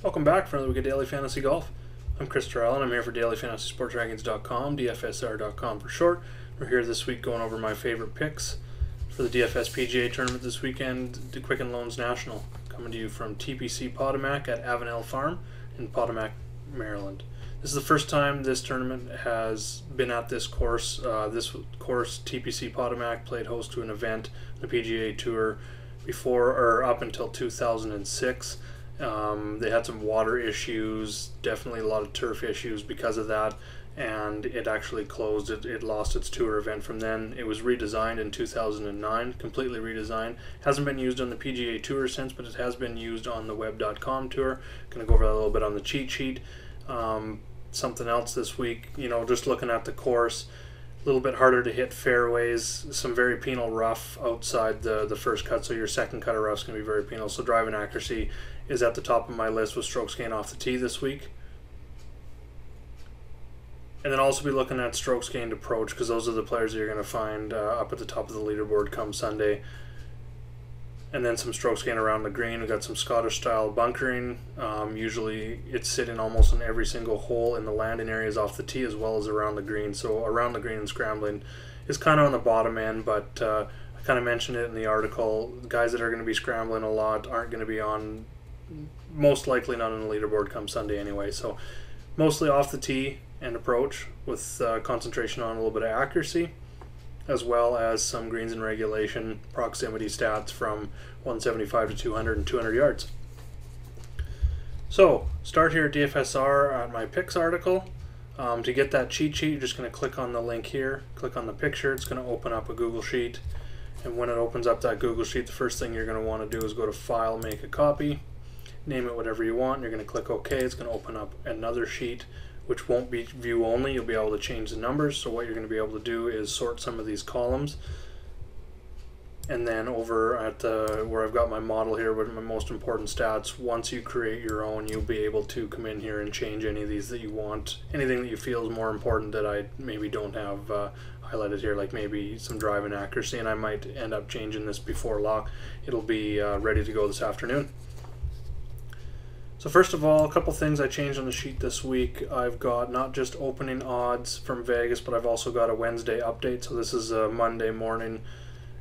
Welcome back for another week of Daily Fantasy Golf. I'm Chris Terrell, and I'm here for dailyfantasysportsrankings.com, DFSR.com for short. We're here this week going over my favorite picks for the DFS PGA tournament this weekend, the Quicken Loans National, coming to you from TPC Potomac at Avenel Farm in Potomac, Maryland. This is the first time this tournament has been at this course. This course, TPC Potomac, played host to an event, the PGA Tour, before or up until 2006. They had some water issues, definitely a lot of turf issues because of that, and it actually closed. It lost its tour event from then. It was redesigned in 2009, completely redesigned. Hasn't been used on the PGA Tour since, but it has been used on the web.com tour. Going to go over that a little bit on the cheat sheet. Something else this week, just looking at the course, a little bit harder to hit fairways, some very penal rough outside the first cut, so your second cut of rough is going to be very penal. So driving accuracy is at the top of my list with strokes gained off the tee this week. And then also be looking at strokes gained approach, because those are the players that you're going to find up at the top of the leaderboard come Sunday. And then some strokes gained around the green. We've got some Scottish style bunkering. Usually it's sitting almost in every single hole in the landing areas off the tee as well as around the green. So around the green and scrambling is kind of on the bottom end, but I kind of mentioned it in the article. The guys that are going to be scrambling a lot aren't going to be on, most likely not on the leaderboard come Sunday anyway. So mostly off the tee and approach with concentration on a little bit of accuracy, as well as some greens in regulation, proximity stats from 175 to 200 and 200 yards. So start here at DFSR at my picks article. To get that cheat sheet, you're just going to click on the link here, click on the picture. It's going to open up a Google Sheet, and when it opens up that Google Sheet, the first thing you're going to want to do is go to File, Make a Copy, name it whatever you want. You're going to click OK. It's going to open up another sheet, which won't be view only. You'll be able to change the numbers. So what you're going to be able to do is sort some of these columns. And then over at where I've got my model here with my most important stats, once you create your own, you'll be able to come in here and change any of these that you want. Anything that you feel is more important that I maybe don't have highlighted here, like maybe some driving accuracy, and I might end up changing this before lock. It'll be ready to go this afternoon. So first of all, a couple things I changed on the sheet this week. I've got not just opening odds from Vegas, but I've also got a Wednesday update. So this is a Monday morning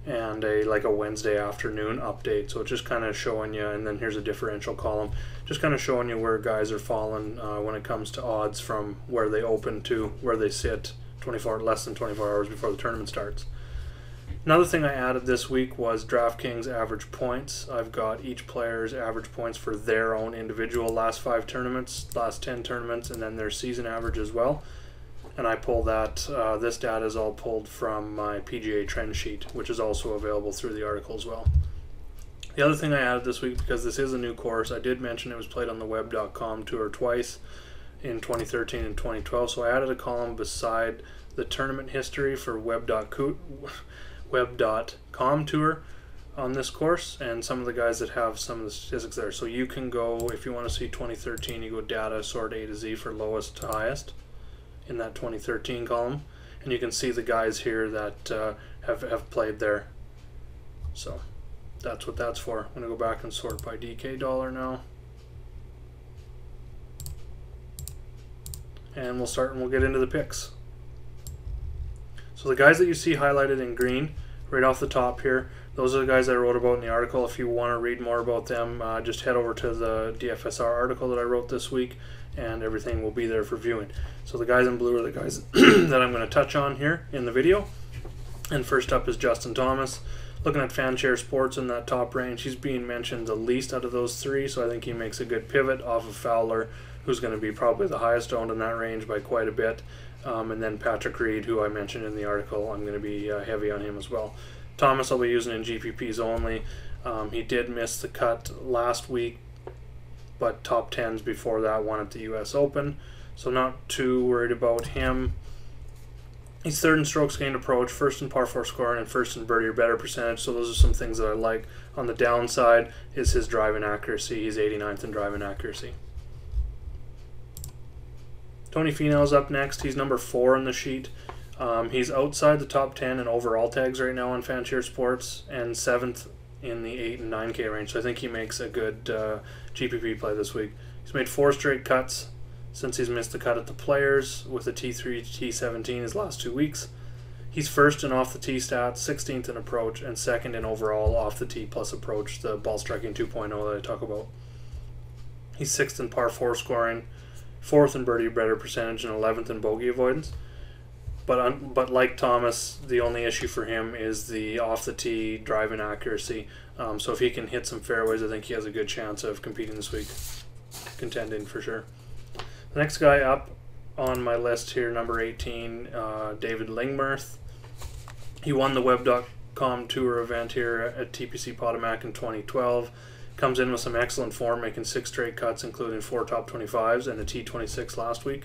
and a Wednesday afternoon update. So it's just kind of showing you, and then here's a differential column, just kind of showing you where guys are falling when it comes to odds from where they open to where they sit less than 24 hours before the tournament starts. Another thing I added this week was DraftKings average points. I've got each player's average points for their own individual last 5 tournaments, last 10 tournaments, and then their season average as well. And I pull that, this data is all pulled from my PGA trend sheet, which is also available through the article as well. The other thing I added this week, because this is a new course, I did mention it was played on the web.com tour twice in 2013 and 2012, so I added a column beside the tournament history for web.com tour on this course, and some of the guys that have some of the statistics there. So you can go, if you want to see 2013, you go data sort A to Z for lowest to highest in that 2013 column, and you can see the guys here that have played there. So that's what that's for. I'm going to go back and sort by DK dollar now, and we'll start and we'll get into the picks. So the guys that you see highlighted in green right off the top here, those are the guys I wrote about in the article. If you want to read more about them, just head over to the DFSR article that I wrote this week, and everything will be there for viewing. So the guys in blue are the guys that I'm going to touch on here in the video. And first up is Justin Thomas. Looking at FanShare Sports in that top range, he's being mentioned the least out of those 3, so I think he makes a good pivot off of Fowler, who's going to be probably the highest owned in that range by quite a bit. And then Patrick Reed, who I mentioned in the article, I'm going to be heavy on him as well. Thomas I'll be using in GPPs only. He did miss the cut last week, but top 10s before that, one at the US Open, so not too worried about him. He's third in strokes gained approach, first in par 4 scoring, and first in birdie or better percentage, so those are some things that I like. On the downside is his driving accuracy. He's 89th in driving accuracy. Tony Finau's up next. He's number 4 in the sheet. He's outside the top 10 in overall tags right now on FanShare Sports, and 7th in the 8 and 9K range. So I think he makes a good GPP play this week. He's made 4 straight cuts since he's missed the cut at the Players with a T3, T17 his last 2 weeks. He's first in off the tee stats, 16th in approach, and second in overall off the tee plus approach, the ball striking 2.0 that I talk about. He's 6th in par 4 scoring, 4th in birdie better percentage, and 11th in bogey avoidance. But like Thomas, the only issue for him is the off the tee driving accuracy. So if he can hit some fairways, I think he has a good chance of competing this week, contending for sure. The next guy up on my list here, number 18, David Lingmerth. He won the Web.com Tour event here at TPC Potomac in 2012. Comes in with some excellent form, making 6 straight cuts, including 4 top 25s and a T26 last week.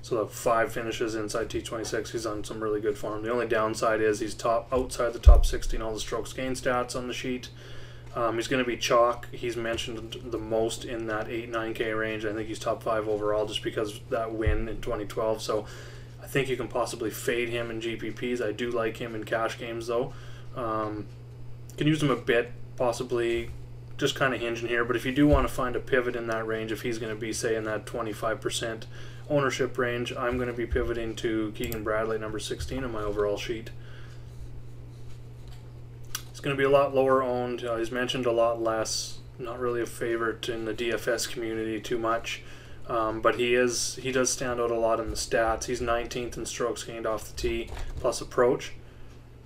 So the 5 finishes inside T26. He's on some really good form. The only downside is he's outside the top 60 in all the strokes gained stats on the sheet. He's going to be chalk. He's mentioned the most in that 8-9K range. I think he's top 5 overall just because of that win in 2012. So I think you can possibly fade him in GPPs. I do like him in cash games though. Can use him a bit, possibly just kind of hinging here. But if you do want to find a pivot in that range, if he's going to be, say, in that 25% ownership range, I'm going to be pivoting to Keegan Bradley, number 16 on my overall sheet. It's going to be a lot lower owned. He's mentioned a lot less. Not really a favorite in the DFS community too much. But he does stand out a lot in the stats. He's 19th in strokes gained off the tee plus approach,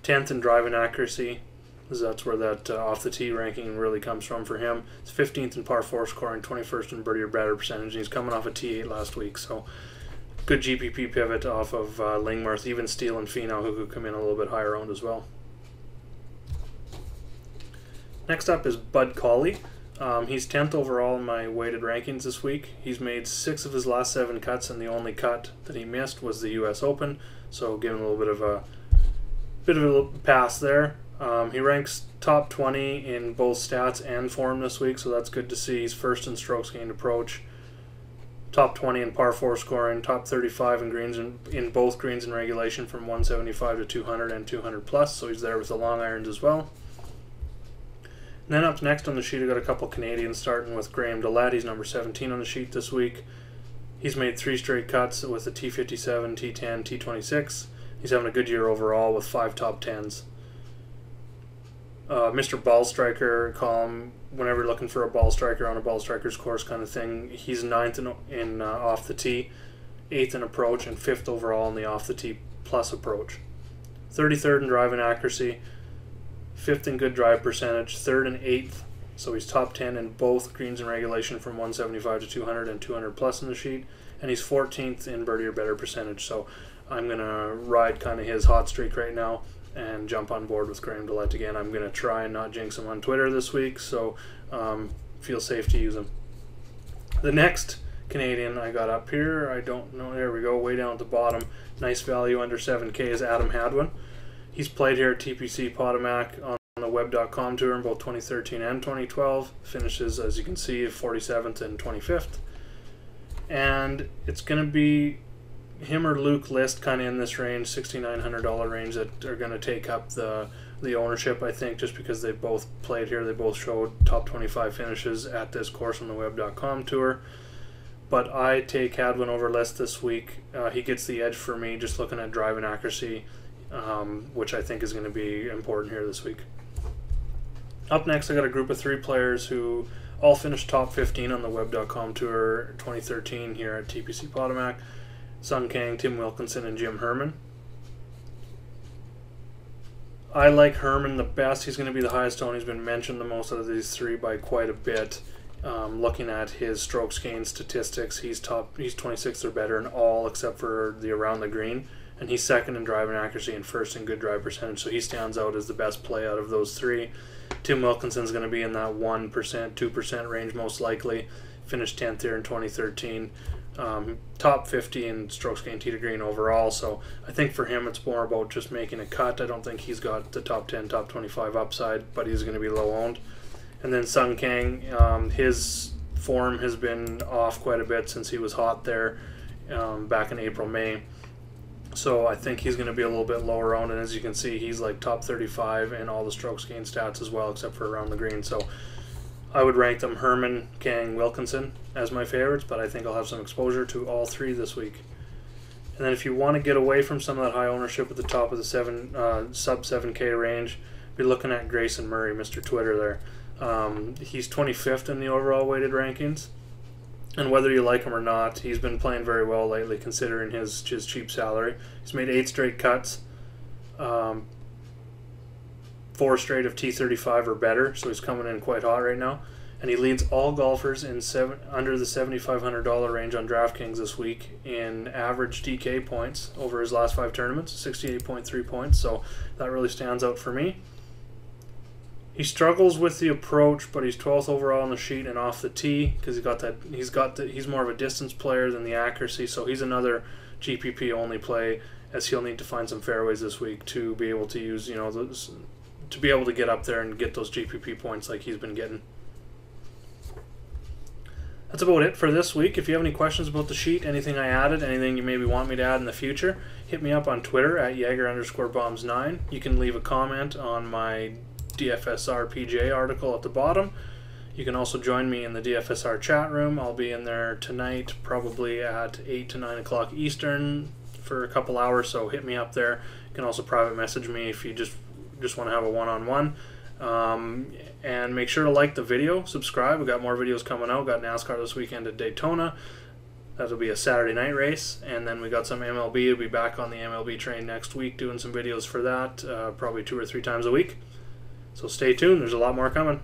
10th in driving accuracy, because that's where that off the tee ranking really comes from for him. He's 15th in par 4 scoring, 21st in birdie or better percentage, and he's coming off a T8 last week. So good GPP pivot off of Lingmerth. Even Steele and Finau, who could come in a little bit higher owned as well. Next up is Bud Cauley. He's 10th overall in my weighted rankings this week. He's made 6 of his last 7 cuts, and the only cut that he missed was the U.S. Open. So giving a little bit of a pass there. He ranks top 20 in both stats and form this week, so that's good to see. He's first in strokes gained approach, top 20 in par 4 scoring, top 35 in greens in both greens and regulation from 175 to 200 and 200 plus. So he's there with the long irons as well. And then up next on the sheet, I got a couple Canadians, starting with Graham Dillette. He's number 17 on the sheet this week. He's made 3 straight cuts with a T57, T10, T26. He's having a good year overall with 5 top 10s. Mr. Ball Striker column, whenever you're looking for a ball striker on a ball striker's course kind of thing, he's 9th in off the tee, 8th in approach, and 5th overall in the off the tee plus approach. 33rd in driving accuracy, 5th in good drive percentage, 3rd and 8th, so he's top 10 in both greens and regulation from 175 to 200 and 200 plus in the sheet, and he's 14th in birdie or better percentage. So I'm going to ride kind of his hot streak right now and jump on board with Graham Dillette again. I'm going to try and not jinx him on Twitter this week, so feel safe to use him. The next Canadian I got up here, I don't know, there we go, way down at the bottom, nice value under 7K, is Adam Hadwin. He's played here at TPC Potomac on the Web.com Tour in both 2013 and 2012. Finishes, as you can see, 47th and 25th. And it's going to be him or Luke List kind of in this range, $6,900 range, that are going to take up the ownership, I think, just because they both played here. They both showed top 25 finishes at this course on the Web.com Tour. But I take Hadwin over List this week. He gets the edge for me just looking at driving accuracy, which I think is going to be important here this week. Up next, I got a group of 3 players who all finished top 15 on the Web.com Tour 2013 here at TPC Potomac. Sung Kang, Tim Wilkinson, and Jim Herman. I like Herman the best. He's going to be the highest owned. He's been mentioned the most out of these 3 by quite a bit. Looking at his strokes gained statistics, he's 26th or better in all except for the around the green, and he's 2nd in driving accuracy and 1st in good drive percentage, so he stands out as the best play out of those 3. Tim Wilkinson's going to be in that 1%, 2% range most likely. Finished 10th here in 2013. Top 50 in strokes gained tee to green overall, so I think for him it's more about just making a cut. I don't think he's got the top 10, top 25 upside, but he's going to be low owned. And then Sung Kang, his form has been off quite a bit since he was hot there back in April, May. So I think he's going to be a little bit lower owned, and as you can see, he's like top 35 in all the strokes gained stats as well, except for around the green. So I would rank them Herman, Kang, Wilkinson as my favorites, but I think I'll have some exposure to all three this week. And then if you want to get away from some of that high ownership at the top of the sub 7K range, be looking at Grayson Murray, Mr. Twitter there. He's 25th in the overall weighted rankings. And whether you like him or not, he's been playing very well lately considering his cheap salary. He's made 8 straight cuts, 4 straight of T35 or better, so he's coming in quite hot right now. And he leads all golfers in under the $7,500 range on DraftKings this week in average DK points over his last 5 tournaments, 68.3 points, so that really stands out for me. He struggles with the approach, but he's 12th overall on the sheet and off the tee because he's more of a distance player than the accuracy. So he's another GPP only play, as he'll need to find some fairways this week to be able to use, to be able to get up there and get those GPP points like he's been getting. That's about it for this week. If you have any questions about the sheet, anything I added, anything you maybe want me to add in the future, hit me up on Twitter at Jaeger_bombs9. You can leave a comment on my DFSR PGA article at the bottom. You can also join me in the DFSR chat room. I'll be in there tonight, probably at 8 to 9 o'clock Eastern for a couple hours, so hit me up there. You can also private message me if you just want to have a one-on-one. And make sure to like the video, subscribe. We've got more videos coming out. Got NASCAR this weekend at Daytona. That'll be a Saturday night race. And then we got some MLB. We'll be back on the MLB train next week doing some videos for that, probably 2 or 3 times a week. So stay tuned. There's a lot more coming.